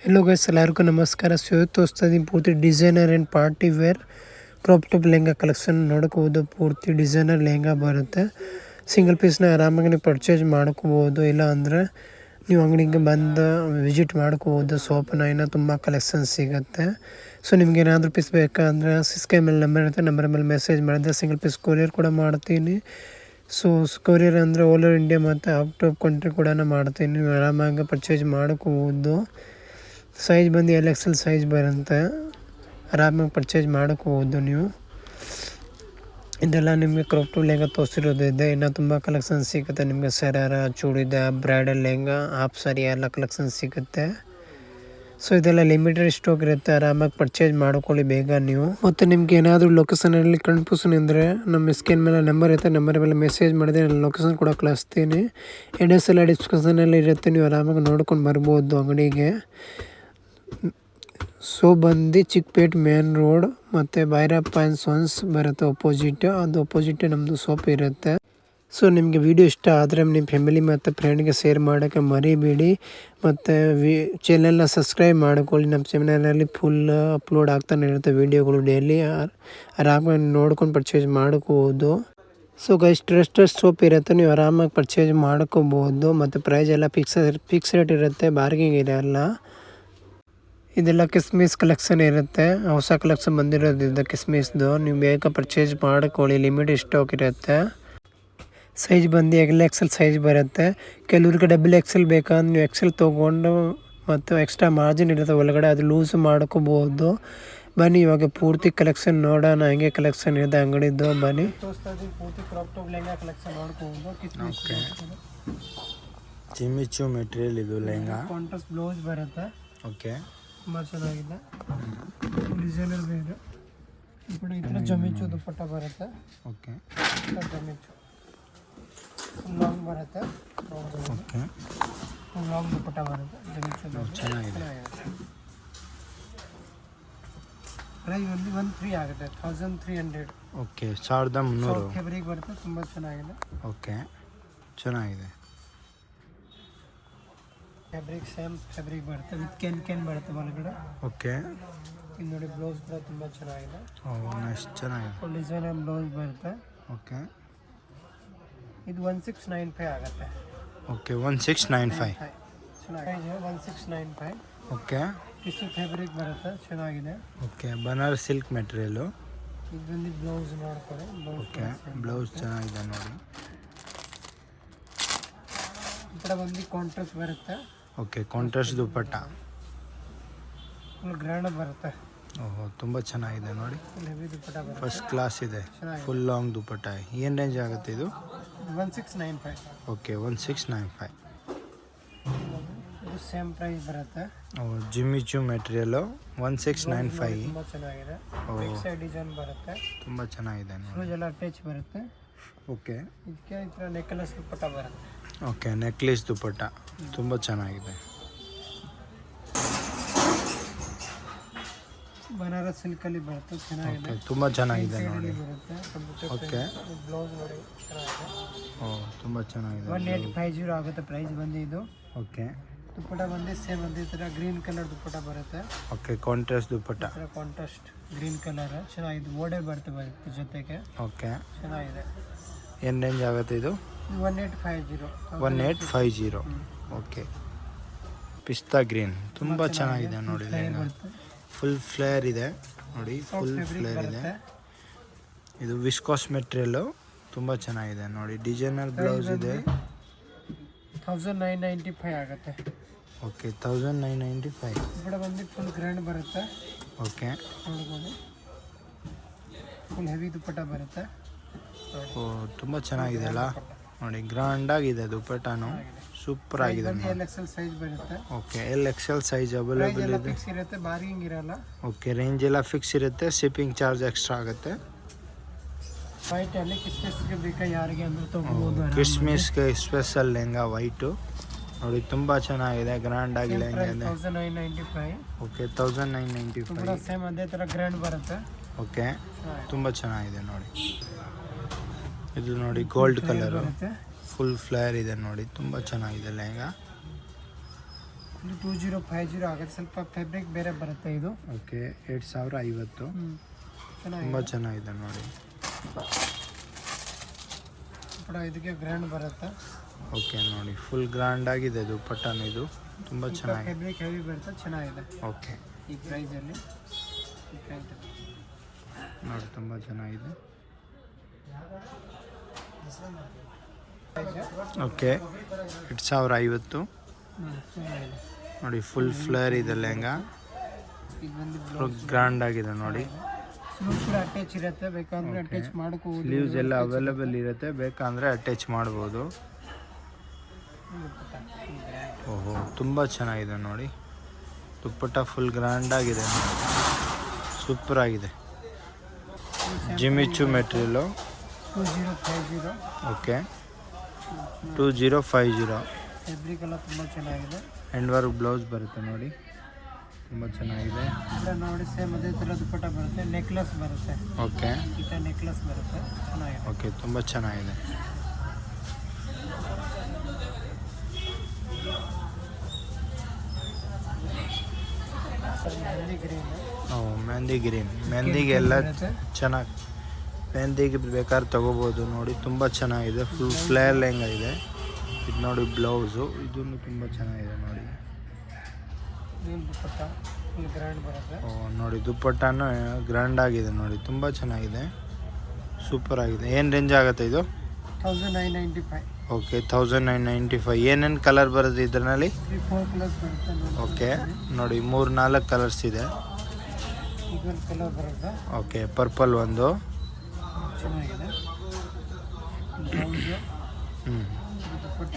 Hello guys, ಎಲ್ಲರಿಗೂ ನಮಸ್ಕಾರ. ತೋರಿಸ್ತಾ ಇದ್ದೀನಿ ಪೂರ್ತಿ designer and party wear crop top lehenga collection ನೋಡ್ಕೋಬೋದು. ಪೂರ್ತಿ ಡಿಸೈನರ್ ಲೆಹಂಗಾ ಬರುತ್ತೆ. ಸಿಂಗಲ್ ಪೀಸ್ನ ಆರಾಮಾಗಿ ನೀವು ಪರ್ಚೇಸ್ ಮಾಡ್ಕೋಬೋದು, ಇಲ್ಲ ಅಂದರೆ ನೀವು ಅಂಗಡಿಗೆ ಬಂದು ವಿಸಿಟ್ ಮಾಡ್ಕೋಬೋದು. ಸೋಪ್ನ ಇನ್ನೂ ತುಂಬ ಕಲೆಕ್ಷನ್ ಸಿಗುತ್ತೆ. ಸೊ ನಿಮ್ಗೆ ಏನಾದರೂ ಪೀಸ್ ಬೇಕಂದರೆ ಸ್ಕ್ರೀನ್ ಮೇಲೆ ನಂಬರ್ ಇರುತ್ತೆ, ನಂಬರ್ ಮೇಲೆ ಮೆಸೇಜ್ ಮಾಡಿದ್ರೆ ಸಿಂಗಲ್ ಪೀಸ್ ಕೊರಿಯರ್ ಕೂಡ ಮಾಡ್ತೀನಿ. ಸೊ ಕೊರಿಯರ್ ಅಂದರೆ ಆಲ್ ಓವರ್ ಇಂಡಿಯಾ ಮತ್ತು ಔಟ್ ಆಫ್ ಕಂಟ್ರಿ ಕೂಡ ಮಾಡ್ತೀನಿ. ನೀವು ಆರಾಮಾಗಿ ಪರ್ಚೇಸ್ ಮಾಡ್ಕೋಬೋದು. ಸೈಜ್ ಬಂದು LXL ಸೈಜ್ ಬರುತ್ತೆ, ಆರಾಮಾಗಿ ಪರ್ಚೇಸ್ ಮಾಡ್ಕೋಬೋದು ನೀವು. ಇದೆಲ್ಲ ನಿಮಗೆ ಕ್ರಾಪ್ ಟಾಪ್ ಲೆಹಂಗಾ ತೋರಿಸಿರೋದಿದೆ. ಇನ್ನೂ ತುಂಬ ಕಲೆಕ್ಷನ್ ಸಿಗುತ್ತೆ ನಿಮಗೆ. ಸರಾರ, ಚೂಡಿದಾರ್, ಬ್ರೈಡಲ್ ಲೆಹಂಗಾ, ಹಾಫ್ ಸಾರಿ ಎಲ್ಲ ಕಲೆಕ್ಷನ್ ಸಿಗುತ್ತೆ. ಸೊ ಇದೆಲ್ಲ ಲಿಮಿಟೆಡ್ ಸ್ಟಾಕ್ ಇರುತ್ತೆ, ಆರಾಮಾಗಿ ಪರ್ಚೇಸ್ ಮಾಡ್ಕೊಳ್ಳಿ ಬೇಗ ನೀವು. ಮತ್ತು ನಿಮ್ಗೆ ಏನಾದರೂ ಲೊಕೇಶನಲ್ಲಿ ಕನ್ಫ್ಯೂಷನ್ ಇದ್ದರೆ ನಮ್ಮ ಸ್ಕ್ರೀನ್ ಮೇಲೆ ನಂಬರ್ ಇರುತ್ತೆ, ನಂಬರ್ ಮೇಲೆ ಮೆಸೇಜ್ ಮಾಡಿದರೆ ನಾನು ಲೊಕೇಶನ್ ಕೂಡ ಕಳಿಸ್ತೀನಿ. ಅಡ್ರೆಸ್ ಎಲ್ಲ ಡಿಸ್ಕ್ರಿಪ್ಷನಲ್ಲಿ ಇರುತ್ತೆ, ನೀವು ಆರಾಮಾಗಿ ನೋಡ್ಕೊಂಡು ಬರ್ಬೋದು ಅಂಗಡಿಗೆ. ಸೊ ಬಂದು ಚಿಕ್ಕಪೇಟೆ ಮೇನ್ ರೋಡ್ ಮತ್ತು ಭೈರಪ್ಪ ಆ್ಯಂಡ್ ಸನ್ಸ್ ಬರುತ್ತೆ ಅಪೋಸಿಟ್, ಅದು ಅಪೋಸಿಟ್ ನಮ್ಮದು ಶಾಪ್ ಇರುತ್ತೆ. ಸೊ ನಿಮಗೆ ವಿಡಿಯೋ ಇಷ್ಟ ಆದರೆ ನಿಮ್ಮ ಫ್ಯಾಮಿಲಿ ಮತ್ತು ಫ್ರೆಂಡ್ಗೆ ಶೇರ್ ಮಾಡೋಕ್ಕೆ ಮರಿಬೇಡಿ. ಮತ್ತು ಚಾನೆಲ್ನ ಸಬ್ಸ್ಕ್ರೈಬ್ ಮಾಡ್ಕೊಳ್ಳಿ. ನಮ್ಮ ಚಾನಲಲ್ಲಿ ಫುಲ್ ಅಪ್ಲೋಡ್ ಆಗ್ತಾನೆ ಇರುತ್ತೆ ವೀಡಿಯೋಗಳು ಡೈಲಿ, ಆರಾಮಾಗಿ ನೋಡ್ಕೊಂಡು ಪರ್ಚೇಸ್ ಮಾಡ್ಕೋಬೋದು. ಸೊ ಗೈಸ್, ಟ್ರಸ್ಟ್ ಸೋಪ್ ಇರುತ್ತೆ, ನೀವು ಆರಾಮಾಗಿ ಪರ್ಚೇಸ್ ಮಾಡ್ಕೋಬೋದು. ಮತ್ತು ಪ್ರೈಸ್ ಎಲ್ಲ ಫಿಕ್ಸ್ ರೇಟ್ ಇರುತ್ತೆ, ಬಾರ್ಗಿಂಗ್ ಇರಲ್ಲ. ಇದೆಲ್ಲ ಕಿಸ್ಮಿಸ್ ಕಲೆಕ್ಷನ್ ಇರುತ್ತೆ, ಹೊಸ ಕಲೆಕ್ಷನ್ ಬಂದಿರೋದ್ರಿಂದ ಕಿಸ್ಮಿಸ್ದು. ನೀವು ಬೇಗ ಪರ್ಚೇಸ್ ಮಾಡ್ಕೊಳ್ಳಿ, ಲಿಮಿಟೆಡ್ ಸ್ಟಾಕ್ ಇರುತ್ತೆ. ಸೈಜ್ ಬಂದು LXL ಸೈಜ್ ಬರುತ್ತೆ. ಕೆಲವ್ರಿಗೆ XXL ಬೇಕಂದ್ರೆ ನೀವು XL ತೊಗೊಂಡು ಮತ್ತು ಎಕ್ಸ್ಟ್ರಾ ಮಾರ್ಜಿನ್ ಇರುತ್ತೆ ಒಳಗಡೆ, ಅದು ಲೂಸ್ ಮಾಡ್ಕೋಬೋದು. ಬನ್ನಿ ಇವಾಗ ಪೂರ್ತಿ ಕಲೆಕ್ಷನ್ ನೋಡೋಣ, ಹಂಗೆ ಕಲೆಕ್ಷನ್ ಇದೆ ಅಂಗಡಿದ್ದು. ಬನ್ನಿ ಪೂರ್ತಿ ಕ್ರಾಪ್ ಟಾಪ್ ಲೆಹಂಗಾ ಕಲೆಕ್ಷನ್ ನೋಡ್ಕೋಬೋದು. ಜಿಮ್ಮಿಚು ಮೆಟೀರಿಯಲ್ ಇದು ಲೆಹಂಗಾ, ಕಾಂಟ್ರಾಸ್ಟ್ ಬ್ಲೌಸ್ ಬರುತ್ತೆ. ಓಕೆ, ತುಂಬ ಚೆನ್ನಾಗಿದೆ. ಡಿಸೈನರ್ ಬೇರೆ ಈ ಕಡೆ ಈ ಥರ ಜಮಿಚು ದುಪ್ಪಟ್ಟ ಬರುತ್ತೆ. ಓಕೆ, ಜಮಿಚು ಲಾಂಗ್ ಬರುತ್ತೆ. ಓಕೆ, ಲಾಂಗ್ ದುಪ್ಪಟ್ಟ ಬರುತ್ತೆ. ಜಮಿಚು ಚೆನ್ನಾಗಿದೆ. ಪ್ರೈಸ್ ಒಂದು 1300 ಆಗುತ್ತೆ, 1300. ಓಕೆ, 1300 ಫ್ಯಾಬ್ರಿಕ್ ಬರುತ್ತೆ, ತುಂಬ ಚೆನ್ನಾಗಿದೆ. ಓಕೆ, ಚೆನ್ನಾಗಿದೆ. ಫ್ಯಾಬ್ರಿಕ್ ಸೇಮ್ ಫ್ಯಾಬ್ರಿಕ್ ಬರುತ್ತೆ, ವಿತ್ ಕ್ಯಾನ್ ಬರುತ್ತೆ ಒಳಗಡೆ. ಓಕೆ, ಇದು ನೋಡಿ ಬ್ಲೌಸ್ ಕೂಡ ತುಂಬ ಚೆನ್ನಾಗಿದೆ. ನೆಕ್ಸ್ಟ್ ಚೆನ್ನಾಗಿದೆ. ಫುಲ್ ಡಿಸೈನರ್ ಬ್ಲೌಸ್ ಬರುತ್ತೆ. ಓಕೆ, ಇದು 1695 ಆಗುತ್ತೆ. ಓಕೆ, 1695. ಚೆನ್ನಾಗಿದೆ, 1695. ಓಕೆ, ಟಿಶ್ಯೂ ಫ್ಯಾಬ್ರಿಕ್ ಬರುತ್ತೆ, ಚೆನ್ನಾಗಿದೆ. Okay, Banaras silk material. ಇದು ಬಂದು ಬ್ಲೌಸ್ ನೋಡ್ಕೊಳ್ಳಿ. ಓಕೆ, ಬ್ಲೌಸ್ ಚೆನ್ನಾಗಿದೆ ನೋಡಿ. ಈ ಕಡೆ ಬಂದು ಕಾಂಟ್ರಾಸ್ಟ್ ಬರುತ್ತೆ. ಓಕೆ, ಕಾಂಟ್ರಾಸ್ಟ್ ದುಪ್ಪಟ್ಟ ಫುಲ್ ಗ್ರ್ಯಾಂಡ್ ಬರುತ್ತೆ. ಓಹೋ, ತುಂಬ ಚೆನ್ನಾಗಿದೆ ನೋಡಿ. ಫುಲ್ ಹೆವಿ ದುಪ್ಪಟ್ಟ ಬರುತ್ತೆ, ಫಸ್ಟ್ ಕ್ಲಾಸ್ ಇದೆ. ಫುಲ್ ಲಾಂಗ್ ದುಪ್ಪಟ್ಟ. ಏನು ರೇಂಜ್ ಆಗುತ್ತೆ ಇದು? 1695. ಓಕೆ, 1695. ಇದು ಸೇಮ್ ಪ್ರೈಸ್ ಬರುತ್ತೆ. ಜಿಮ್ಮಿಚು ಮೆಟೀರಿಯಲು 1695. ತುಂಬ ಚೆನ್ನಾಗಿದೆ. ಸೈಡ್ ಡಿಸೈನ್ ಬರುತ್ತೆ, ತುಂಬ ಚೆನ್ನಾಗಿದೆ ನೋಡಿ. ಬ್ಲೌಸ್ ಎಲ್ಲ ಅಟ್ಯಾಚ್ ಬರುತ್ತೆ. ಓಕೆ, ಇದಕ್ಕೆ ಈ ಥರ ನೆಕ್ಲೆಸ್ ದುಪ್ಪಟ್ಟ ಬರುತ್ತೆ. ಓಕೆ, ನೆಕ್ಲೆಸ್ ದುಪ್ಪಟ್ಟ ತುಂಬ ಚೆನ್ನಾಗಿದೆ. ಬನಾರಸ್ ಸಿಲ್ಕಲ್ಲಿ ಬರುತ್ತೆ, ಚೆನ್ನಾಗಿದೆ. ಓಕೆ, ತುಂಬ ಚೆನ್ನಾಗಿದೆ ನೋಡಿ. ಬರುತ್ತೆ. ಓಕೆ, ಬ್ಲೌಸ್ ನೋಡಿ ಚೆನ್ನಾಗಿದೆ. ಓ, ತುಂಬ ಚೆನ್ನಾಗಿದೆ. 1850 ಆಗುತ್ತೆ ಪ್ರೈಸ್ ಬಂದು. ಇದು ಓಕೆ, ದುಪ್ಪಟ್ಟ ಬಂದು ಸೇಮ್ ಒಂದು ಈ ಥರ ಗ್ರೀನ್ ಕಲರ್ ದುಪ್ಪಟ್ಟ ಬರುತ್ತೆ. ಓಕೆ, ಕಾಂಟ್ರಾಸ್ಟ್ ದುಪ್ಪಟ್ಟ. ಕಾಂಟ್ರಾಸ್ಟ್ ಗ್ರೀನ್ ಕಲರ್ ಚೆನ್ನಾಗಿದೆ. ಓಡೆ ಬರುತ್ತೆ ಜೊತೆಗೆ. ಓಕೆ, ಚೆನ್ನಾಗಿದೆ. ಏನು ರೇಂಜ್ ಆಗುತ್ತೆ ಇದು? 1850. 1850. ಓಕೆ, ಪಿಸ್ತಾ ಗ್ರೀನ್ ತುಂಬ ಚೆನ್ನಾಗಿದೆ ನೋಡಿ. ಲೆಹಂಗಾ ಫುಲ್ ಫ್ಲೇರ್ ಇದೆ ನೋಡಿ, ಫುಲ್ ಫ್ಲೇರ್ ಇದೆ. ಇದು ವಿಸ್ಕಾಸ್ ಮೆಟೀರಿಯಲ್ಲು, ತುಂಬ ಚೆನ್ನಾಗಿದೆ ನೋಡಿ. ಡಿಸೈನರ್ ಬ್ಲೌಸ್ ಇದೆ. 1995 ಆಗುತ್ತೆ. ಓಕೆ, 1995. ഇവിടെ ಬಂದು ಫುಲ್ ಗ್ರ್ಯಾಂಡ್ ಬರುತ್ತೆ. ಓಕೆ, ನೋಡ್ಬೋದು ಫುಲ್ ಹೆವಿ ದುಪ್ಪಟ್ಟ ಬರುತ್ತೆ. ಓ, ತುಂಬ ಚೆನ್ನಾಗಿದೆ ಅಲ್ಲ ನೋಡಿ. ಗ್ರ್ಯಾಂಡಾಗಿದೆ ದುಪ್ಪಟ್ಟನು, ಸೂಪರ್ ಆಗಿದೆ. LXL ಸೈಜ್ ಬರುತ್ತೆ. ಓಕೆ, LXL ಸೈಜ್ ಅವೈಲೇಬಲ್ ಇದೆ. ಫಿಕ್ಸ್ ಇರುತ್ತೆ, ಬಾರ್ಗಿಂಗ್ ಇರಲ್ಲ. ಓಕೆ, ರೇಂಜ್ ಎಲ್ಲ ಫಿಕ್ಸ್ ಇರುತ್ತೆ, ಶಿಪ್ಪಿಂಗ್ ಚಾರ್ಜ್ ಎಕ್ಸ್ಟ್ರಾ ಆಗುತ್ತೆ. ವೈಟ್ ಅಲ್ಲಿ ಕ್ರಿಸ್ಮಸ್ಗೆ ಬೇಕಾ ಯಾರಿಗೆ ಅಂದ್ರೆ ತಗೋಬಹುದು. ಕ್ರಿಸ್ಮಸ್ಗೆ ಸ್ಪೆಷಲ್ ಲೆಹಂಗಾ ವೈಟು ನೋಡಿ, ತುಂಬ ಚೆನ್ನಾಗಿದೆ. ಗ್ರ್ಯಾಂಡ್ ಆಗಿ ಲೆಹಂಗಾ ಇದೆ. 1995. ಓಕೆ, 1995. ಸೇಮ್ ಅದೇ ಥರ ಗ್ರ್ಯಾಂಡ್ ಬರುತ್ತೆ. ಓಕೆ, ತುಂಬ ಚೆನ್ನಾಗಿದೆ ನೋಡಿ. ಇದು ನೋಡಿ ಗೋಲ್ಡ್ ಕಲರು, ಫುಲ್ ಫ್ಲೇರ್ ಇದೆ ನೋಡಿ, ತುಂಬ ಚೆನ್ನಾಗಿದೆ ಲೆಹಂಗಾ. ಇದು 2050 ಆಗುತ್ತೆ. ಸ್ವಲ್ಪ ಫ್ಯಾಬ್ರಿಕ್ ಬೇರೆ ಬರುತ್ತೆ ಇದು. ಓಕೆ 2050. ತುಂಬ ಚೆನ್ನಾಗಿದೆ ನೋಡಿ. ಇದಕ್ಕೆ ಗ್ರ್ಯಾಂಡ್ ಬರುತ್ತೆ. ಓಕೆ ನೋಡಿ ಫುಲ್ ಗ್ರ್ಯಾಂಡ್ ಆಗಿದೆ ದುಪ್ಪಟ್ಟನು. ಇದು ತುಂಬ ಚೆನ್ನಾಗಿದೆ. ಫ್ಯಾಬ್ರಿಕ್ ಹೆವಿ ಬರುತ್ತೆ, ಚೆನ್ನಾಗಿದೆ. ಓಕೆ ಈ ಪ್ರೈಸಲ್ಲಿ ನೋಡಿ ತುಂಬ ಚೆನ್ನಾಗಿದೆ. ಓಕೆ 2050 ನೋಡಿ. ಫುಲ್ ಫ್ಲೇರ್ ಇದೆ ಲೆಹಂಗಾ, ಗ್ರ್ಯಾಂಡ್ ಆಗಿದೆ ನೋಡಿ. ಅಟ್ಯಾಚ್ ಇರುತ್ತೆ, ಬೇಕಂದ್ರೆ ಅಟ್ಯಾಚ್ ಮಾಡ್ಕೋಬಹುದು. ಸ್ಲೀವ್ಸ್ ಎಲ್ಲ ಅವೈಲೇಬಲ್ ಇರುತ್ತೆ, ಬೇಕಂದ್ರೆ ಅಟ್ಯಾಚ್ ಮಾಡ್ಬೋದು. ಓಹೋ ತುಂಬ ಚೆನ್ನಾಗಿದೆ ನೋಡಿ. ದುಪ್ಪಟ್ಟ ಫುಲ್ ಗ್ರ್ಯಾಂಡ್ ಆಗಿದೆ, ಸೂಪರ್ ಆಗಿದೆ. ಜಿಮಿಚು ಮೆಟೀರಿಯಲು. 2050. ಓಕೆ 2050. ಫ್ಯಾಬ್ರಿಕ್ ಎಲ್ಲ ತುಂಬ ಚೆನ್ನಾಗಿದೆ. ಹ್ಯಾಂಡ್ ವರ್ಕ್ ಬ್ಲೌಸ್ ಬರುತ್ತೆ ನೋಡಿ, ತುಂಬ ಚೆನ್ನಾಗಿದೆ. ನೋಡಿ ಸೇಮ್ ಅದೇ ಥರ ದುಪ್ಪಟ್ಟ ಬರುತ್ತೆ, ನೆಕ್ಲೆಸ್ ಬರುತ್ತೆ. ಓಕೆ ಈ ಥರ ನೆಕ್ಲೆಸ್ ಬರುತ್ತೆ, ಚೆನ್ನಾಗಿದೆ. ಓಕೆ ತುಂಬ ಚೆನ್ನಾಗಿದೆ. ಮೆಹಂದಿ ಗ್ರೀನ್. ಮೆಹಂದಿ ಗ್ರೀನ್. ಮೆಹಂದಿಗೆಲ್ಲ ಚೆನ್ನಾಗಿ, ಮೆಹಂದಿಗೆ ಬೇಕಾದ್ರೆ ತೊಗೋಬೋದು ನೋಡಿ. ತುಂಬ ಚೆನ್ನಾಗಿದೆ, ಫುಲ್ ಫ್ಲೇರ್ ಲೆಹಂಗಾ ಇದೆ. ಇದು ನೋಡಿ ಬ್ಲೌಸು, ಇದೂ ತುಂಬ ಚೆನ್ನಾಗಿದೆ ನೋಡಿ. ದುಪ್ಪಟ್ಟ ಫುಲ್ ಗ್ರ್ಯಾಂಡ್ ಬರುತ್ತೆ. ನೋಡಿ ದುಪ್ಪಟ್ಟನು ಗ್ರ್ಯಾಂಡ್ ಆಗಿದೆ ನೋಡಿ, ತುಂಬ ಚೆನ್ನಾಗಿದೆ, ಸೂಪರ್ ಆಗಿದೆ. ಏನು ರೇಂಜ್ ಆಗುತ್ತೆ ಇದು? 1995. ಓಕೆ 1995. ಏನೇನು ಕಲರ್ ಬರುತ್ತೆ ಇದರಲ್ಲಿ? 3-4 ಕಲರ್ಸ್ ಬರುತ್ತೆ. ಓಕೆ ನೋಡಿ 3-4 ಕಲರ್ಸ್ ಇದೆ. ಇದೊಂದು ಕಲರ್ ಬರುತ್ತೆ. ಓಕೆ ಪರ್ಪಲ್ ಒಂದು ಚೆನ್ನಾಗಿದೆ. ಬ್ಲೌಸು, ದುಪ್ಪಟ್ಟ.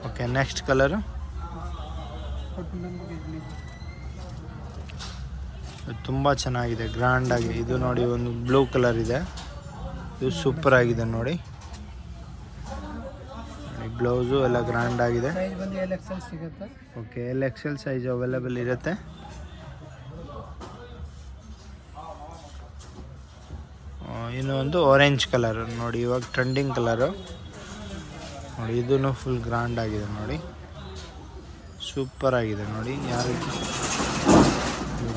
ಓಕೆ ನೆಕ್ಸ್ಟ್ ಕಲರು ತುಂಬ ಚೆನ್ನಾಗಿದೆ, ಗ್ರ್ಯಾಂಡ್ ಆಗಿ. ಇದು ನೋಡಿ ಒಂದು ಬ್ಲೂ ಕಲರ್ ಇದೆ, ಇದು ಸೂಪರ್ ಆಗಿದೆ ನೋಡಿ. ಬ್ಲೌಸು ಎಲ್ಲ ಗ್ರ್ಯಾಂಡ್ ಆಗಿದೆ. ಸೈಜ್ ಬಂದು LXL ಸಿಗುತ್ತೆ. ಓಕೆ LXL ಸೈಜ್ ಅವೈಲೇಬಲ್ ಇರುತ್ತೆ. ಇನ್ನು ಒಂದು ಆರೆಂಜ್ ಕಲರ್ ನೋಡಿ, ಇವಾಗ ಟ್ರೆಂಡಿಂಗ್ ಕಲರು ನೋಡಿ. ಇದೂ ಫುಲ್ ಗ್ರ್ಯಾಂಡ್ ಆಗಿದೆ ನೋಡಿ, ಸೂಪರ್ ಆಗಿದೆ ನೋಡಿ. ಯಾರು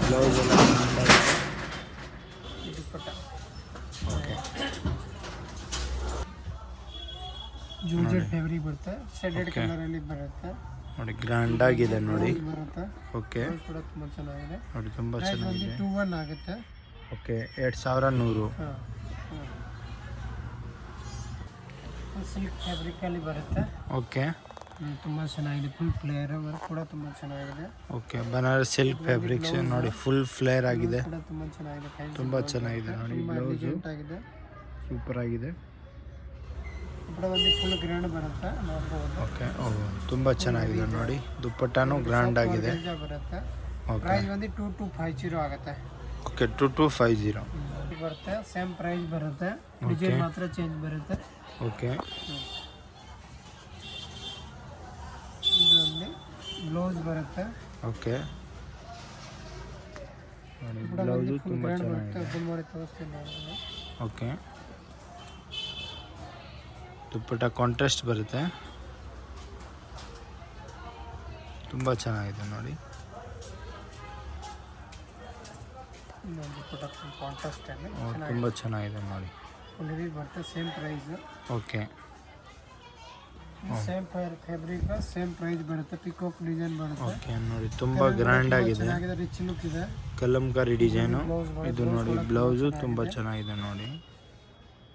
ಬ್ಲೌಸ್ ಎಲ್ಲ ಗ್ರ್ಯಾಂಡ್ ಆಗಿದೆ. ಓಕೆ ಜೂಜೆಡ್ ಫ್ಯಾಬ್ರಿಕ್ ಬರುತ್ತೆ, ಶೇಡೆಡ್ ಕಲರ್ ಅಲ್ಲಿ ಬರುತ್ತೆ ನೋಡಿ, ಗ್ರ್ಯಾಂಡ್ ಆಗಿದೆ ನೋಡಿ. ಬರುತ್ತೆ. ಓಕೆ ಕೂಡ ತುಂಬಾ ಚೆನ್ನಾಗಿದೆ ನೋಡಿ, ತುಂಬ ಚೆನ್ನಾಗಿದೆ. 21 ಆಗುತ್ತೆ. ಓಕೆ 2100. ಸಿಲ್ಕ್ ಫ್ಯಾಬ್ರಿಕ್ ಅಲ್ಲಿ ಬರುತ್ತೆ. ಓಕೆ ತುಂಬಾ ಚೆನ್ನಾಗಿದೆ, ಫುಲ್ ಫ್ಲೇರ್ ವರ್ಕ್ ಕೂಡ ತುಂಬಾ ಚೆನ್ನಾಗಿದೆ. ಓಕೆ ಬನಾರಸ್ ಸಿಲ್ಕ್ ಫ್ಯಾಬ್ರಿಕ್ಸ್ ನೋಡಿ, ಫುಲ್ ಫ್ಲೇರ್ ಆಗಿದೆ, ಕೂಡ ತುಂಬಾ ಚೆನ್ನಾಗಿದೆ. ತುಂಬ ಚೆನ್ನಾಗಿದೆ ನೋಡಿ. ಬ್ಲೌಸು ಆಗಿದೆ, ಸೂಪರ್ ಆಗಿದೆ. ಒಂದು ಫುಲ್ ಗ್ರ್ಯಾಂಡ್ ಬರುತ್ತೆ, ನೋಡಬಹುದು. ಓಕೆ ತುಂಬ ಚೆನ್ನಾಗಿದೆ ನೋಡಿ. ದುಪ್ಪಟ್ಟನು ಗ್ರ್ಯಾಂಡ್ ಆಗಿದೆ. ಬರುತ್ತೆ. ಓಕೆ ಪ್ರೈಸ್ ಬಂದು 2250 ಆಗುತ್ತೆ. ಓಕೆ 2250 ಬರುತ್ತೆ. ಸೇಮ್ ಪ್ರೈಸ್ ಬರುತ್ತೆ, ಡಿಸೈನ್ ಮಾತ್ರ ಚೇಂಜ್ ಬರುತ್ತೆ. ಓಕೆ ಇದರಲ್ಲಿ ಬ್ಲೌಸ್ ಬರುತ್ತೆ. ಓಕೆ ನೋಡಿ ಬ್ಲೌಸು ತುಂಬ ಚೆನ್ನಾಗಿದೆ. ಓಪನ್ ಮಾಡಿ ತೋರಿಸ್ತೀನಿ ನಾನು. ಓಕೆ ದುಪ್ಪಟ್ಟ ಕಾಂಟ್ರಾಸ್ಟ್ ಬರುತ್ತೆ, ತುಂಬ ಚೆನ್ನಾಗಿದೆ ನೋಡಿ. ದುಪ್ಪಟ್ಟ ಕಾಂಟ್ರಾಸ್ಟ್ ಅಲ್ಲಿ ತುಂಬ ಚೆನ್ನಾಗಿದೆ ನೋಡಿ. ಫುಲ್ ಹೆವಿ ಬರುತ್ತೆ, same price. Okay same fabric, same price ಬರುತ್ತೆ. ಪಿಕಾಕ್ ಡಿಸೈನ್ ಬರುತ್ತೆ. ಓಕೆ ನೋಡಿ ತುಂಬ ಗ್ರ್ಯಾಂಡ್ ಆಗಿದೆ, ಚೆನ್ನಾಗಿದೆ, ರಿಚ್ ಲುಕ್ ಇದೆ. ಕಲಂಕಾರಿ ಡಿಸೈನು. ಇದು ನೋಡಿ ಬ್ಲೌಸು ತುಂಬ ಚೆನ್ನಾಗಿದೆ ನೋಡಿ.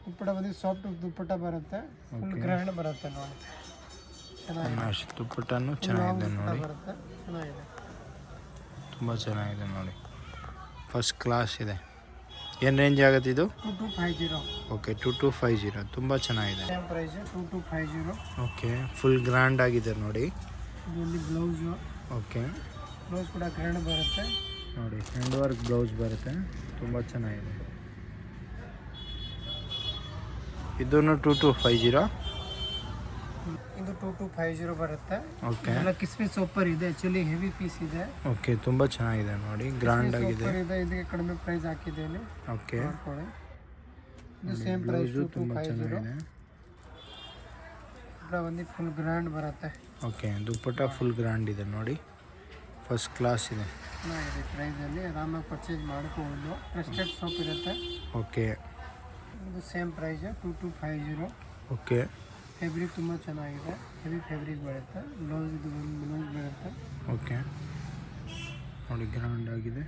ದುಪ್ಪಟ್ಟ ಬಂದು ಸಾಫ್ಟ್ ದುಪ್ಪಟ್ಟ ಬರುತ್ತೆ, ಫುಲ್ ಗ್ರ್ಯಾಂಡ್ ಬರುತ್ತೆ ನೋಡಿ, ಚೆನ್ನಾಗಿದೆ. ದುಪ್ಪಟ್ಟನು ಚೆನ್ನಾಗಿದೆ ನೋಡಿ, ಬರುತ್ತೆ, ಚೆನ್ನಾಗಿದೆ, ತುಂಬ ಚೆನ್ನಾಗಿದೆ ನೋಡಿ, ಫಸ್ಟ್ ಕ್ಲಾಸ್ ಇದೆ. ಏನು ರೇಂಜ್ ಆಗುತ್ತೆ ಇದು? 2250. ಓಕೆ 2250 ತುಂಬ ಚೆನ್ನಾಗಿದೆ. Same price 2250. Okay full grand ಆಗಿದೆ ನೋಡಿ. ಇದರಲ್ಲಿ ಬ್ಲೌಸು. ಓಕೆ ಬ್ಲೌಸ್ ಕೂಡ ಗ್ರ್ಯಾಂಡ್ ಬರುತ್ತೆ ನೋಡಿ, ಹ್ಯಾಂಡ್ ವರ್ಕ್ ಬ್ಲೌಸ್ ಬರುತ್ತೆ, ತುಂಬ ಚೆನ್ನಾಗಿದೆ. ಇದನ್ನು 2250. ಇದು 2250 ಬರುತ್ತೆ. ಓಕೆ ಎಲ್ಲ ಕಿಸ್ಮಿ ಸೂಪರ್ ಇದೆ, ಆಕ್ಚುಲಿ ಹೆವಿ ಪೀಸ್ ಇದೆ. ಓಕೆ ತುಂಬ ಚೆನ್ನಾಗಿದೆ ನೋಡಿ, ಗ್ರ್ಯಾಂಡ್ ಆಗಿದೆ. ಇದಕ್ಕೆ ಕಡಿಮೆ ಪ್ರೈಸ್ ಹಾಕಿದ್ದೇನೆ. ಓಕೆ ಇದು ಸೇಮ್ ಪ್ರೈಸ್ ತುಂಬ 2250. ಚೆನ್ನಾಗಿದೆ. ಒಂದು ಫುಲ್ ಗ್ರ್ಯಾಂಡ್ ಬರುತ್ತೆ. ಓಕೆ ದುಪ್ಪಟ್ಟ ಫುಲ್ ಗ್ರ್ಯಾಂಡ್ ಇದೆ ನೋಡಿ. ಫಸ್ಟ್ ಕ್ಲಾಸ್ ಇದೆ. ಚೆನ್ನಾಗಿದೆ ಪ್ರೈಸಲ್ಲಿ ಆರಾಮಾಗಿ ಪರ್ಚೇಸ್ ಮಾಡ್ಕೋಬೋದು. ಟ್ರಸ್ಟೆಡ್ ಸೋಪ್ ಇರುತ್ತೆ. ಓಕೆ ಇದು ಸೇಮ್ ಪ್ರೈಸ್ 2250. ಓಕೆ ಫ್ಯಾಬ್ರಿಕ್ ತುಂಬ ಚೆನ್ನಾಗಿದೆ, ಹೆವಿ ಫ್ಯಾಬ್ರಿಕ್ ಬರುತ್ತೆ. ಬ್ಲೌಸ್ ಇದು ಒಂದು ಬ್ಲೌಸ್ ಬರುತ್ತೆ. ಓಕೆ ನೋಡಿ ಗ್ರ್ಯಾಂಡ್ ಆಗಿದೆ.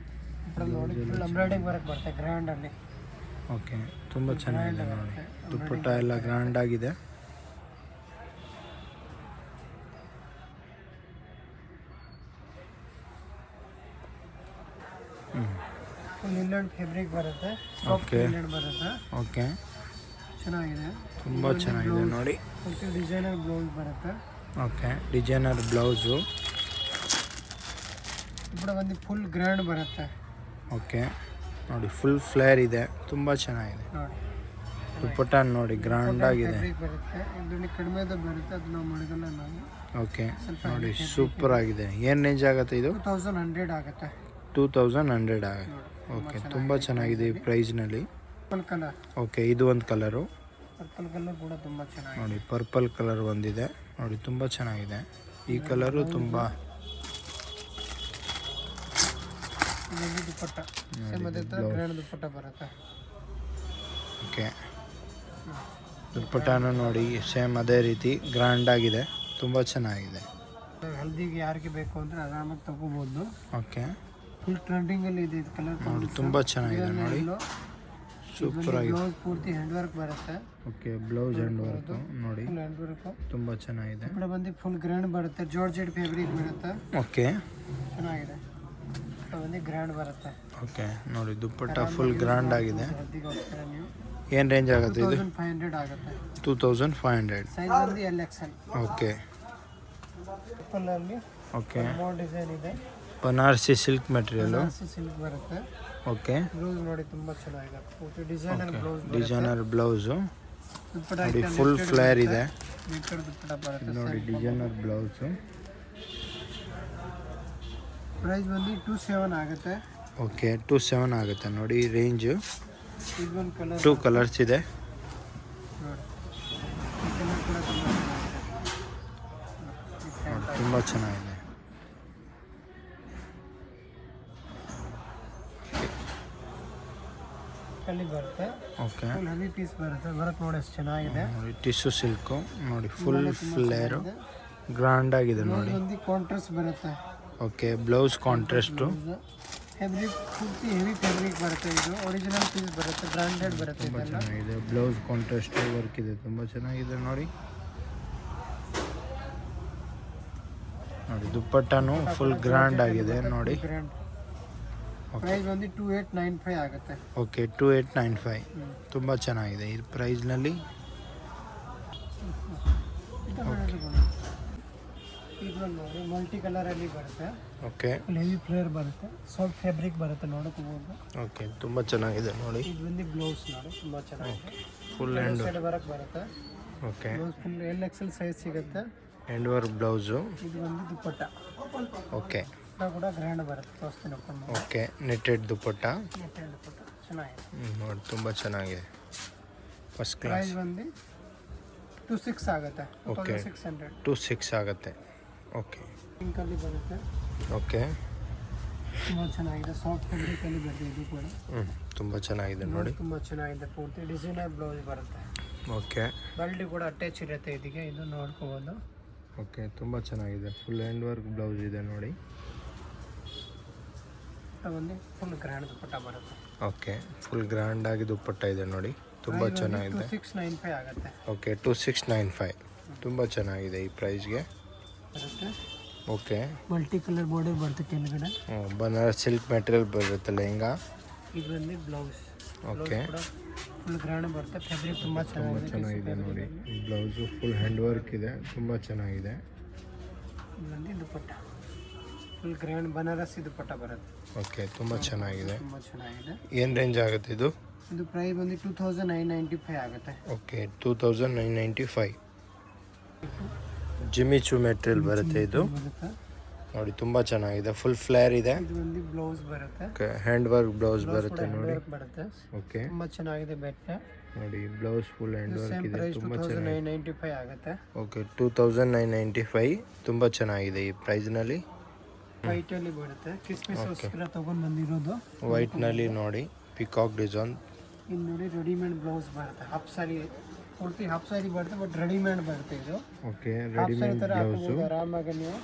ನೋಡಿ ಫುಲ್ ಎಂಬ್ರಾಯ್ಡಿಂಗ್ ವರ್ಕ್ ಬರುತ್ತೆ ಗ್ರ್ಯಾಂಡಲ್ಲಿ. ಓಕೆ ತುಂಬ ಚೆನ್ನಾಗಿದೆ ನೋಡಿ, ದುಪ್ಪಟ್ಟ ಎಲ್ಲ ಗ್ರ್ಯಾಂಡ್ ಆಗಿದೆ. ಫುಲ್ ಇನ್ಲೆಂಡ್ ಫ್ಯಾಬ್ರಿಕ್ ಬರುತ್ತೆ, ಸಾಫ್ಟ್ Okay. ಇನ್ಲೆಂಡ್ ಬರುತ್ತೆ. ಓಕೆ ಚೆನ್ನಾಗಿದೆ, ತುಂಬ ಚೆನ್ನಾಗಿದೆ ನೋಡಿ. ಮತ್ತು ಡಿಸೈನರ್ ಬ್ಲೌಸ್ ಬರುತ್ತೆ. Okay designer blouse. ಕೂಡ ಒಂದು ಫುಲ್ ಗ್ರ್ಯಾಂಡ್ ಬರುತ್ತೆ ಓಕೆ ನೋಡಿ ಫುಲ್ ಫ್ಲೇರ್ ಇದೆ, ತುಂಬ ಚೆನ್ನಾಗಿದೆ. ನೋಡಿ. ದುಪ್ಪಟ್ಟ ನೋಡಿ ಗ್ರ್ಯಾಂಡ್ ಆಗಿದೆ. ಫ್ಯಾಬ್ರಿಕ್ ಬರುತ್ತೆ, ಇದರಲ್ಲಿ ಕಡಿಮೆದು ಬರುತ್ತೆ, ಅದು ನಾವು ಮಡಗಲ್ಲ ನಾವು. ಓಕೆ ನೋಡಿ ಸೂಪರ್ ಆಗಿದೆ. ಏನು ರೇಂಜ್ ಆಗುತ್ತೆ ಇದು? 2100 ಆಗುತ್ತೆ. 2100 ಆಗುತ್ತೆ. ಓಕೆ ತುಂಬ ಚೆನ್ನಾಗಿದೆ ಈ ಪ್ರೈಸ್ನಲ್ಲಿ. Purple colour. ಓಕೆ ಇದು ಒಂದು ಕಲರು ಪರ್ಪಲ್ ಕಲರ್ ಕೂಡ ತುಂಬ ಚೆನ್ನಾಗಿದೆ. ನೋಡಿ, ಪರ್ಪಲ್ ಕಲರ್ ಒಂದಿದೆ ನೋಡಿ, ತುಂಬ ಚೆನ್ನಾಗಿದೆ ಈ ಕಲರು. ತುಂಬ ಇದೊಂದು ದುಪ್ಪಟ್ಟ ಸೇಮ್ ಅದೇ ಥರ ಗ್ರ್ಯಾಂಡ್ ದುಪ್ಪಟ್ಟ ಬರುತ್ತೆ. ಓಕೆ ದುಪ್ಪಟ್ಟನೂ ನೋಡಿ ಸೇಮ್ ಅದೇ ರೀತಿ ಗ್ರ್ಯಾಂಡ್ ಆಗಿದೆ, ತುಂಬ ಚೆನ್ನಾಗಿದೆ. ಹಲ್ದಿಗೆ ಯಾರಿಗೆ ಬೇಕು ಅಂದರೆ ಆರಾಮಾಗಿ ತಗೋಬೋದು. ಓಕೆ ಫುಲ್ ಟ್ರೆಂಡಿಂಗಲ್ಲಿ ಇದೆ ಇದು ಕಲರ್. ನೋಡಿ ತುಂಬ ಚೆನ್ನಾಗಿದೆ ನೋಡಿ, ಸೂಪರ್ ಆಗಿದೆ. ಬ್ಲೌಸ್ ಪೂರ್ತಿ ಹ್ಯಾಂಡ್ ವರ್ಕ್ ಬರುತ್ತೆ. ಓಕೆ ಬ್ಲೌಸ್ ಹ್ಯಾಂಡ್ ವರ್ಕ್ ನೋಡಿ, ಫುಲ್ ಹ್ಯಾಂಡ್ ವರ್ಕ್. ತುಂಬ ಚೆನ್ನಾಗಿದೆ. ಕೂಡ ಬಂದು ಫುಲ್ ಗ್ರ್ಯಾಂಡ್ ಬರುತ್ತೆ, ಜಾರ್ಜೆಟ್ ಫ್ಯಾಬ್ರಿಕ್ ಬರುತ್ತೆ. ಓಕೆ ಚೆನ್ನಾಗಿದೆ, ಬಂದು ಗ್ರ್ಯಾಂಡ್ ಬರುತ್ತೆ. ಓಕೆ ನೋಡಿ ದುಪ್ಪಟ್ಟ ಫುಲ್ ಗ್ರ್ಯಾಂಡ್ ಆಗಿದೆ. ಹಲ್ದಿಗೋಸ್ಕರ ನೀವು ಏನು ರೇಂಜ್ ಆಗುತ್ತೆ ಇದು? 2500 ಆಗುತ್ತೆ. 2500. ಸೈಜ್ ಬಂದು LXL. ಓಕೆ ಪರ್ಪಲಲ್ಲಿ ಓಕೆ ಮೋರ್ ಡಿಸೈನ್ ಇದೆ. Banarasi silk material. ಸಿಲ್ಕ್ ಬರುತ್ತೆ. ಓಕೆ ಬ್ಲೌಸ್ ನೋಡಿ ತುಂಬ ಚೆನ್ನಾಗಿದೆ, ಪೂರ್ತಿ designer blouse. Designer blouse dupatta ನೋಡಿ, ಫುಲ್ ಫ್ಲೇರ್ ಇದೆ ದುಪ್ಪಟ್ಟ ಬರುತ್ತೆ ನೋಡಿ, ಡಿಸೈನರ್ ಬ್ಲೌಸು. ಪ್ರೈಸ್ ಬಂದು 27 ಆಗುತ್ತೆ. ಓಕೆ 27 ಆಗುತ್ತೆ ನೋಡಿ ರೇಂಜು. ಇದೊಂದು ಕಲರ್, 2 ಕಲರ್ಸ್ ಇದೆ. ನೋಡಿ ಈ ಕಲರ್ ಕೂಡ ತುಂಬ ಚೆನ್ನಾಗಿದೆ. ತುಂಬ ಚೆನ್ನಾಗಿದೆ. ಕಲ್ಲಿ ಬರುತ್ತೆ, ಓಕೆ ಫುಲ್ ಹೆವಿ ಪೀಸ್ ಬರುತ್ತೆ. ವರ್ಕ್ ನೋಡಿ ಎಷ್ಟು ಚೆನ್ನಾಗಿದೆ. ನೋಡಿ ಟಿಶ್ಯೂ ಸಿಲ್ಕು ನೋಡಿ, ಫುಲ್ ಫ್ಲೇರು ಗ್ರ್ಯಾಂಡ್ ಆಗಿದೆ ನೋಡಿ. ಒಂದು ಕಾಂಟ್ರಾಸ್ಟ್ ಬರುತ್ತೆ. Okay blouse contrast. ಫ್ಯಾಬ್ರಿಕ್ ಪೂರ್ತಿ ಹೆವಿ ಫ್ಯಾಬ್ರಿಕ್ ಬರುತ್ತೆ. ಇದು ಒರಿಜಿನಲ್ ಪೀಸ್ ಬರುತ್ತೆ, ಬ್ರ್ಯಾಂಡೆಡ್ ಬರುತ್ತೆ. ತುಂಬ ಇದೆಲ್ಲ ಚೆನ್ನಾಗಿದೆ, ಬ್ಲೌಸ್ ಕಾಂಟ್ರಾಸ್ಟ್ ವರ್ಕ್ ಇದೆ, ತುಂಬ ಚೆನ್ನಾಗಿದೆ ನೋಡಿ. ನೋಡಿ ದುಪ್ಪಟ್ಟನು ಫುಲ್ ಗ್ರ್ಯಾಂಡ್ ಆಗಿದೆ ನೋಡಿ. ಗ್ರ್ಯಾಂಡ್. ಪ್ರೈಸ್ ಬಂದು 2895 ಆಗುತ್ತೆ. ಓಕೆ 2895 ತುಂಬ ಚೆನ್ನಾಗಿದೆ ಈ ಪ್ರೈಸ್ನಲ್ಲಿ. ಇದೊಂದು ನೋಡಿ ಮಲ್ಟಿ ಕಲರಲ್ಲಿ ಬರುತ್ತೆ, ಓಕೆ ಫುಲ್ ಹೆವಿ ಫ್ಲೇರ್ ಬರುತ್ತೆ, ಸಾಫ್ಟ್ ಫ್ಯಾಬ್ರಿಕ್ ಬರುತ್ತೆ ನೋಡೋಕ್ಕೋಬೋದು. ಓಕೆ ತುಂಬ ಚೆನ್ನಾಗಿದೆ ನೋಡಿ. ಇದು ಬಂದು ಬ್ಲೌಸ್ ನೋಡಿ ತುಂಬ ಚೆನ್ನಾಗಿದೆ, ಫುಲ್ ಹ್ಯಾಂಡ್ ಸೈಡ್ ವರ್ಕ್ ಬರುತ್ತೆ. Okay blouse full LXL size ಸಿಗುತ್ತೆ. Hand work blouse. ಇದು ಬಂದು ದುಪ್ಪಟ್ಟ. ಓಕೆ ದುಪ್ಪಟ್ಟ ಕೂಡ ಗ್ರ್ಯಾಂಡ್ ಬರುತ್ತೆ, ತೋರಿಸ್ತೀನಿ ಒಪ್ಪನ್ನು. ಓಕೆ ನೆಟ್ಟೆಡ್ ದುಪ್ಪಟ್ಟ ದುಪ್ಪಟ್ಟ ಚೆನ್ನಾಗಿದೆ. ನೋಡಿ ತುಂಬ ಚೆನ್ನಾಗಿದೆ, ಫಸ್ಟ್ ಕ್ಲಾಸ್. ಪ್ರೈಸ್ ಬಂದು 26 ಆಗುತ್ತೆ. ಓಕೆ 2600. 26 ಆಗುತ್ತೆ. ಓಕೆ ಪಿಂಕಲ್ಲಿ ಬರುತ್ತೆ, ಓಕೆ ತುಂಬ ಚೆನ್ನಾಗಿದೆ, ಸಾಫ್ಟ್ ಫ್ಯಾಬ್ರಿಕಲ್ಲಿ ಬರುತ್ತೆ. ಇದು ಕೂಡ ತುಂಬ ಚೆನ್ನಾಗಿದೆ ನೋಡಿ. ತುಂಬ ಚೆನ್ನಾಗಿದೆ, ಪೂರ್ತಿ ಡಿಸೈನರ್ ಬ್ಲೌಸ್ ಬರುತ್ತೆ. ಓಕೆ ಬೆಲ್ಟ್ ಕೂಡ ಅಟ್ಯಾಚ್ ಇರುತ್ತೆ ಇದಕ್ಕೆ, ಇದು ನೋಡ್ಕೋಬೋದು. ಓಕೆ ತುಂಬ ಚೆನ್ನಾಗಿದೆ, ಫುಲ್ ಹ್ಯಾಂಡ್ ವರ್ಕ್ ಬ್ಲೌಸ್ ಇದೆ ನೋಡಿ. ಒಂದು ಫುಲ್ ಗ್ರ್ಯಾಂಡ್ ದುಪ್ಪಟ್ಟ ಬರುತ್ತೆ. ಓಕೆ ಫುಲ್ ಗ್ರ್ಯಾಂಡ್ ಆಗಿ ದುಪ್ಪಟ್ಟ ಇದೆ ನೋಡಿ, ತುಂಬ ಚೆನ್ನಾಗಿದೆ. 2695 ಆಗುತ್ತೆ. ಓಕೆ 2695 ತುಂಬ ಚೆನ್ನಾಗಿದೆ ಈ ಪ್ರೈಸ್ಗೆ. ಬರುತ್ತೆ ಓಕೆ ಮಲ್ಟಿ ಕಲರ್ ಬಾರ್ಡರ್ ಬರುತ್ತೆ ಕೆಳಗಡೆ. ಬನಾರಸ್ ಸಿಲ್ಕ್ ಮೆಟೀರಿಯಲ್ ಬರುತ್ತೆ ಲೆಹಂಗಾ. ಇದು ಬಂದು ಬ್ಲೌಸ್. ಓಕೆ ಫುಲ್ ಗ್ರ್ಯಾಂಡ್ ಬರುತ್ತೆ, ಫ್ಯಾಬ್ರಿಕ್ ತುಂಬ ತುಂಬ ಚೆನ್ನಾಗಿದೆ ನೋಡಿ. ಬ್ಲೌಸು ಫುಲ್ ಹ್ಯಾಂಡ್ ವರ್ಕ್ ಇದೆ, ತುಂಬ ಚೆನ್ನಾಗಿದೆ. ಇದು ಬಂದು ದುಪ್ಪಟ್ಟ, ಫುಲ್ ಗ್ರ್ಯಾಂಡ್ ಬನಾರಸಿ ದುಪ್ಪಟ್ಟ ಬರುತ್ತೆ. ಓಕೆ ತುಂಬ ಚೆನ್ನಾಗಿದೆ. ತುಂಬ ಚೆನ್ನಾಗಿದೆ. ಏನು ರೇಂಜ್ ಆಗುತ್ತೆ ಇದು? ಇದು ಪ್ರೈಸ್ ಬಂದು 2995 ಆಗುತ್ತೆ. ಓಕೆ 2995. ಜಿಮಿಚು ಮೆಟೀರಿಯಲ್ ಬರುತ್ತೆ ಇದು ಬರುತ್ತೆ ನೋಡಿ, ತುಂಬ ಚೆನ್ನಾಗಿದೆ, ಫುಲ್ ಫ್ಲೇರ್ ಇದೆ. ಇದು ಒಂದು ಬ್ಲೌಸ್ ಬರುತ್ತೆ, ಓಕೆ ಹ್ಯಾಂಡ್ ವರ್ಕ್ ಬ್ಲೌಸ್ ಬರುತ್ತೆ ನೋಡಿ. ವರ್ಕ್ ಬರುತ್ತೆ, ಓಕೆ ತುಂಬ ಚೆನ್ನಾಗಿದೆ. ಬೆಟ್ಟ ನೋಡಿ, blouse full hand work same ಇದೆ, ಪ್ರೈಸ್ ತುಂಬ ಚೆನ್ನಾಗಿದೆ. 2995 ಆಗುತ್ತೆ. ಓಕೆ 2995 ತುಂಬ ಚೆನ್ನಾಗಿದೆ ಈ ಪ್ರೈಸ್ನಲ್ಲಿ. ವೈಟಲ್ಲಿ ಬರುತ್ತೆ ಕ್ರಿಸ್ಮಸ್ಗೋಸ್ಕರ ತೊಗೊಂಡು ಬಂದಿರೋದು. ವೈಟ್ನಲ್ಲಿ ನೋಡಿ ಪಿಕಾಕ್ ಡಿಸೈನ್. ಇನ್ನು ನೋಡಿ ರೆಡಿಮೇಡ್ ಬ್ಲೌಸ್ ಬರುತ್ತೆ, ಹಾಫ್ ಸಾರಿ ಪೂರ್ತಿ ಹಾಫ್ ಸಾರಿ ಬರುತ್ತೆ, ಬಟ್ ರೆಡಿಮೇಡ್ ಬರುತ್ತೆ ಇದು. ಓಕೆ ಹಾಫ್ ಸಾರಿ ರೆಡಿಮೇಡ್ ಥರ ಬ್ಲೌಸು. ಹಾಕೋಬೋದು ಆರಾಮಾಗಿ ನೀವು.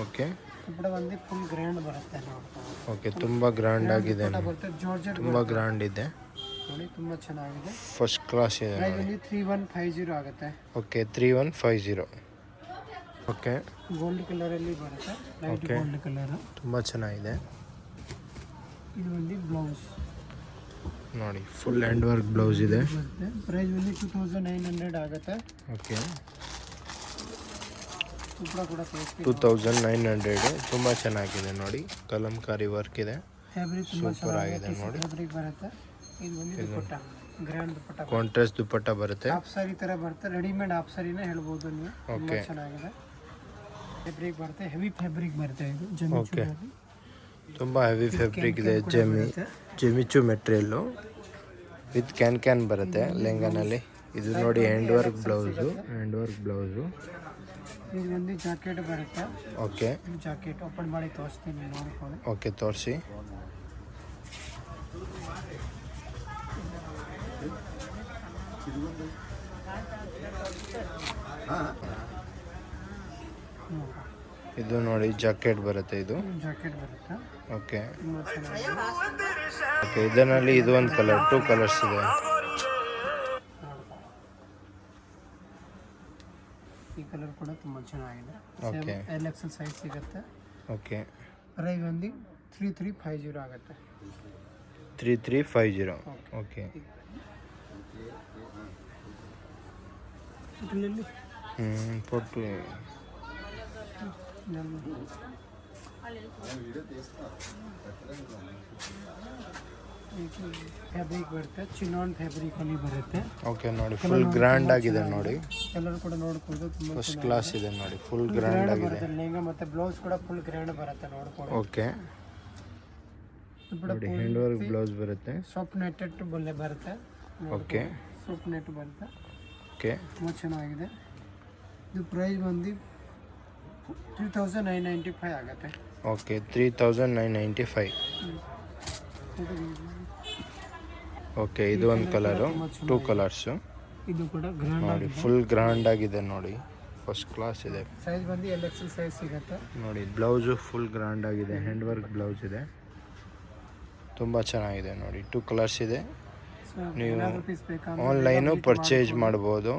ಓಕೆ ಕೂಡ ಒಂದು ಫುಲ್ ಗ್ರ್ಯಾಂಡ್ ಬರುತ್ತೆ ನೋಡ್ಬೋದು. ಓಕೆ ತುಂಬ ಗ್ರ್ಯಾಂಡ್ ಆಗಿದೆ, ಬರುತ್ತೆ ಜಾರ್ಜೆಟ್ ತುಂಬ ಗ್ರ್ಯಾಂಡ್ ಇದೆ, ನೋಡಿ ತುಂಬ ಚೆನ್ನಾಗಿದೆ. ಫಸ್ಟ್ ಕ್ಲಾಸ್ ಇದೆ ಪ್ರೈಸ್ ನೋಡಿ. ಬಂದು 3150 ಆಗುತ್ತೆ. ಓಕೆ 3150. ಓಕೆ ಗೋಲ್ಡ್ ಕಲರಲ್ಲಿ ಬರುತ್ತೆ, ಲೈಟ್ Okay. Gold colour. ತುಂಬ ಚೆನ್ನಾಗಿದೆ ಇದು ಒಂದು ಬ್ಲೌಸ್ ನೋಡಿ, ಫುಲ್ ಹ್ಯಾಂಡ್ ವರ್ಕ್ ಬ್ಲೌಸ್ ಇದೆ. ಬರುತ್ತೆ. ಪ್ರೈಸ್ ಬಂದು 2900 ಆಗುತ್ತೆ. ಓಕೆ ಕೂಡ ತೋರಿಸ್ತೀನಿ. 2900 ತುಂಬ ಚೆನ್ನಾಗಿದೆ ನೋಡಿ, ಕಲಂಕಾರಿ ವರ್ಕ್ ಇದೆ, ಫ್ಯಾಬ್ರಿಕ್ ತುಂಬ ಸೂಪರ್ ಆಗಿದೆ ನೋಡಿ. ಫ್ಯಾಬ್ರಿಕ್ ಬರುತ್ತೆ. ಇದು ಒಂದು ದುಪ್ಪಟ್ಟ, ಗ್ರ್ಯಾಂಡ್ ದುಪ್ಪಟ್ಟ, ಕಾಂಟ್ರಾಸ್ಟ್ ದುಪ್ಪಟ್ಟ ಬರುತ್ತೆ. ಹಾಫ್ ಸಾರಿ ಥರ ಬರುತ್ತೆ, ರೆಡಿಮೇಡ್ ಹಾಫ್ ಸಾರಿನೇ ಹೇಳ್ಬೋದು ನೀವು. ತುಂಬ Okay. ಚೆನ್ನಾಗಿದೆ. ಫ್ಯಾಬ್ರಿಕ್ ಬರುತ್ತೆ, ಹೆವಿ ಫ್ಯಾಬ್ರಿಕ್ ಬರುತ್ತೆ ಇದು Okay. ಜಮಿಚು. ತುಂಬ ಹೆವಿ ಫ್ಯಾಬ್ರಿಕ್ ಇದೆ, ಕೂಡ ಬರುತ್ತೆ. ಜಮಿಚು ಮೆಟೀರಿಯಲ್ಲು ವಿತ್ ಕ್ಯಾನ್ ಬರುತ್ತೆ ಲೆಹಂಗಾನಲ್ಲಿ. ಇದು ನೋಡಿ hand work blouse, hand work blouse. ಇದು ಒಂದು ಜಾಕೆಟ್ ಬರುತ್ತೆ. ಓಕೆ ಜಾಕೆಟ್ ಓಪನ್ ಮಾಡಿ ತೋರಿಸ್ತೀನಿ ನೋಡ್ಕೊಳ್ಳಿ. ಓಕೆ ತೋರಿಸಿ. ಇದು ನೋಡಿ ಜಾಕೆಟ್ ಬರುತ್ತೆ, ಇದು ಜಾಕೆಟ್ ಬರುತ್ತೆ, ಓಕೆ. ತುಂಬ ಚೆನ್ನಾಗಿದೆ. ಓಕೆ ಇದರಲ್ಲಿ ಇದು ಒಂದು ಕಲರ್, 2 ಕಲರ್ಸ್ ಇದೆ. ಈ ಕಲರ್ ಕೂಡ ತುಂಬ ಚೆನ್ನಾಗಿದೆ. Okay. LXL ಸೈಜ್ ಸಿಗುತ್ತೆ. ಓಕೆ ಪ್ರೈಸ್ ಒಂದು 3350 ಆಗುತ್ತೆ. 3350. ಓಕೆ ಇದರಲ್ಲಿ ಫೋಟೋ ಫ್ಯಾಬ್ರಿಕ್ ಬರುತ್ತೆ, ಚಿನಾನ್ ಫ್ಯಾಬ್ರಿಕ್ ಅಲ್ಲಿ ಬರುತ್ತೆ. ಓಕೆ ನೋಡಿ, ಫುಲ್ ಗ್ರ್ಯಾಂಡ್ ಆಗಿದೆ ನೋಡಿ, ಕಲರ್ ಕೂಡ ನೋಡ್ಕೊಂಡು ತುಂಬ ಫಸ್ಟ್ ಕ್ಲಾಸ್ ಇದೆ ನೋಡಿ, ಫುಲ್ ಗ್ರ್ಯಾಂಡ್ ಆಗಿದೆ. ಬರುತ್ತೆ. ಲೆಹಂಗಾ ಮತ್ತೆ ಬ್ಲೌಸ್ ಕೂಡ ಫುಲ್ ಗ್ರ್ಯಾಂಡ್ ಬರುತ್ತೆ ನೋಡ್ಕೊಂಡು. ಓಕೆ ನೋಡಿ ಹ್ಯಾಂಡ್ ವರ್ಕ್ ಬ್ಲೌಸ್ ಬರುತ್ತೆ. ಸಾಫ್ಟ್ ನೆಟ್ಟೆಡ್ ಬಲ್ಲೆ ಬರುತ್ತೆ. ಓಕೆ ಸಾಫ್ಟ್ ನೆಟ್ ಬರುತ್ತೆ, ಓಕೆ ತುಂಬ ಚೆನ್ನಾಗಿದೆ. ಇದು ಪ್ರೈಸ್ ಬಂದು 3995 ಆಗುತ್ತೆ. ಓಕೆ 3995. ಓಕೆ ಇದು ಒಂದು ಕಲರು, 2 ಕಲರ್ಸು ಇದು ಕೂಡ ಗ್ರ್ಯಾಂಡ್ ನೋಡಿ, ಫುಲ್ ಗ್ರ್ಯಾಂಡ್ ಆಗಿದೆ ನೋಡಿ, ಫಸ್ಟ್ ಕ್ಲಾಸ್ ಇದೆ. ಸೈಜ್ ಬಂದು LXL ಸೈಜ್ ಸಿಗುತ್ತೆ ನೋಡಿ. ಬ್ಲೌಸು ಫುಲ್ ಗ್ರ್ಯಾಂಡ್ ಆಗಿದೆ, ಹ್ಯಾಂಡ್ ವರ್ಕ್ ಬ್ಲೌಸ್ ಇದೆ, ತುಂಬ ಚೆನ್ನಾಗಿದೆ ನೋಡಿ. 2 ಕಲರ್ಸ್ ಇದೆ. ನೀವು ಪೀಸ್ ಬೇಕಂದ್ರೆ ಆನ್ಲೈನು ಪರ್ಚೇಸ್ ಮಾಡ್ಬೋದು,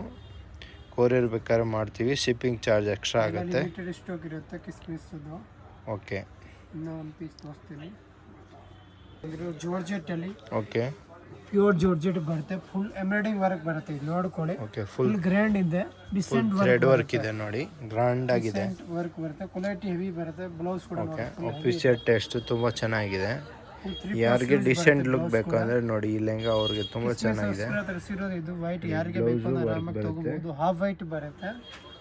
ಕೊರಿಯರ್ ಬೇಕಾದ್ರೆ ಮಾಡ್ತೀವಿ, ಶಿಪ್ಪಿಂಗ್ ಚಾರ್ಜ್ ಎಕ್ಸ್ಟ್ರಾ ಆಗುತ್ತೆ. ಲಿಮಿಟೆಡ್ ಸ್ಟಾಕ್ ಇರುತ್ತೆ ಕಿಸ್ಮಿಸ್ದು. ಓಕೆ ಇನ್ನೂ ಒಂದು ಪೀಸ್ ತೋರಿಸ್ತೀನಿ. ಇದು ಜಾರ್ಜೆಟ್ ಅಲ್ಲಿ ಓಕೆ ಪ್ಯೂರ್ ಜಾರ್ಜೆಟ್ ಬರುತ್ತೆ, ಫುಲ್ ಎಂಬ್ರಾಯ್ಡಿಂಗ್ ವರ್ಕ್ ಬರುತ್ತೆ. ಇದು ನೋಡ್ಕೊಳ್ಳಿ, ಓಕೆ ಫುಲ್ ಗ್ರ್ಯಾಂಡ್ ಇದೆ, ಡಿಸೆಂಟ್ ಥ್ರೆಡ್ ವರ್ಕ್ ಇದೆ ನೋಡಿ, ಗ್ರ್ಯಾಂಡ್ ಆಗಿದೆ. ವರ್ಕ್ ಬರುತ್ತೆ, ಕ್ವಾಲಿಟಿ ಹೆವಿ ಬರುತ್ತೆ. ಬ್ಲೌಸ್ ಕೂಡ ಓಕೆ ಆಫೀಸಿಯಲ್ ಟೆಸ್ಟ್ ತುಂಬ ಚೆನ್ನಾಗಿದೆ. ಯಾರಿಗೆ ಡಿಸೆಂಟ್ ಲುಕ್ ಬೇಕು ಅಂದರೆ ನೋಡಿ, ಈ ಲೆಹಂಗಾ ಅವ್ರಿಗೆ ತುಂಬ ಚೆನ್ನಾಗಿದೆ. ತರಿಸಿರೋದು ಇದು ವೈಟ್, ಯಾರಿಗೆ ಬೇಕು ಅಂದ್ರೆ ಆರಾಮಾಗಿ ತಗೋಬಹುದು. ಹಾಫ್ ವೈಟ್ ಬರುತ್ತೆ.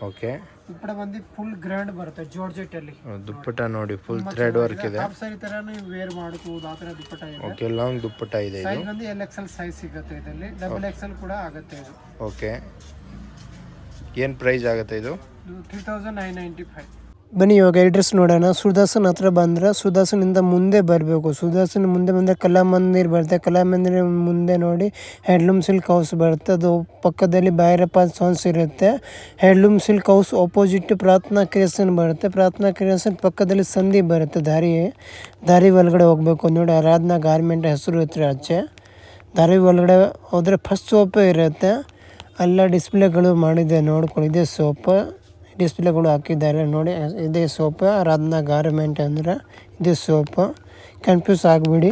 ಓಕೆ ದುಪ್ಪಟ್ಟ ಬಂದು ಫುಲ್ ಗ್ರ್ಯಾಂಡ್ ಬರುತ್ತೆ ಜಾರ್ಜೆಟ್ ಅಲ್ಲಿ. ದುಪ್ಪಟ್ಟ ನೋಡಿ, ಫುಲ್ ಥ್ರೆಡ್ ವರ್ಕ್ ಇದೆ. ಹಾಫ್ ಸಾರಿ ತರ ನೀವು ವೇರ್ ಮಾಡ್ಕೋಬಹುದು, ಆ ತರ ದುಪ್ಪಟ್ಟ ಇದೆ. ಓಕೆ ಲಾಂಗ್ ದುಪ್ಪಟ್ಟ ಇದೆ. ಸೈಜ್ ಬಂದು LXL ಸೈಜ್ ಸಿಗುತ್ತೆ ಇದರಲ್ಲಿ, ಡಬಲ್ XL ಕೂಡ ಆಗುತ್ತೆ ಇದು. ಓಕೆ ಏನು ಪ್ರೈಸ್ ಆಗುತ್ತೆ ಇದು? 3995. ಬನ್ನಿ ಇವಾಗ ಅಡ್ರೆಸ್ ನೋಡೋಣ. ಸುದರ್ಶನ್ ಹತ್ರ ಬಂದರೆ ಸುದರ್ಶನಿಂದ ಮುಂದೆ ಬರಬೇಕು. ಸುದರ್ಶನ್ ಮುಂದೆ ಬಂದರೆ ಕಲಾಮಂದಿರ್ ಬರುತ್ತೆ. ಕಲಾಮಂದಿರ ಮುಂದೆ ನೋಡಿ ಹ್ಯಾಂಡ್ಲೂಮ್ ಸಿಲ್ಕ್ ಹೌಸ್ ಬರುತ್ತೆ. ಅದು ಪಕ್ಕದಲ್ಲಿ ಭೈರಪ್ಪ ಸಾನ್ಸ್ ಇರುತ್ತೆ. ಹ್ಯಾಂಡ್ಲೂಮ್ ಸಿಲ್ಕ್ ಹೌಸ್ ಆಪೋಸಿಟ್ ಪ್ರಾರ್ಥನಾ ಕ್ರಿಯೇಷನ್ ಬರುತ್ತೆ. ಪ್ರಾರ್ಥನಾ ಕ್ರಿಯೇಷನ್ ಪಕ್ಕದಲ್ಲಿ ಸಂಧಿ ಬರುತ್ತೆ. ದಾರಿ ಒಳಗಡೆ ಹೋಗಬೇಕು ನೋಡಿ, ಆರಾಧನಾ ಗಾರ್ಮೆಂಟ್ ಹೆಸರು ಇರುತ್ತೆ ಆಚೆ. ದಾರಿ ಒಳಗಡೆ ಹೋದರೆ ಫಸ್ಟ್ ಸೋಪೇ ಇರುತ್ತೆ, ಎಲ್ಲ ಡಿಸ್ಪ್ಲೇಗಳು ಮಾಡಿದೆ ನೋಡ್ಕೊಳ್ಳಿ. ಇದೇ ಸೋಪ್ ಡಿಸ್ಪ್ಲೇಗಳು ಹಾಕಿದ್ದಾರೆ ನೋಡಿ, ಇದೇ ಸೋಪ್. ಆರಾಧನಾ ಗಾರ್ಮೆಂಟ್ ಅಂದರೆ ಇದೇ ಸೋಪ್, ಕನ್ಫ್ಯೂಸ್ ಆಗಿಬಿಡಿ.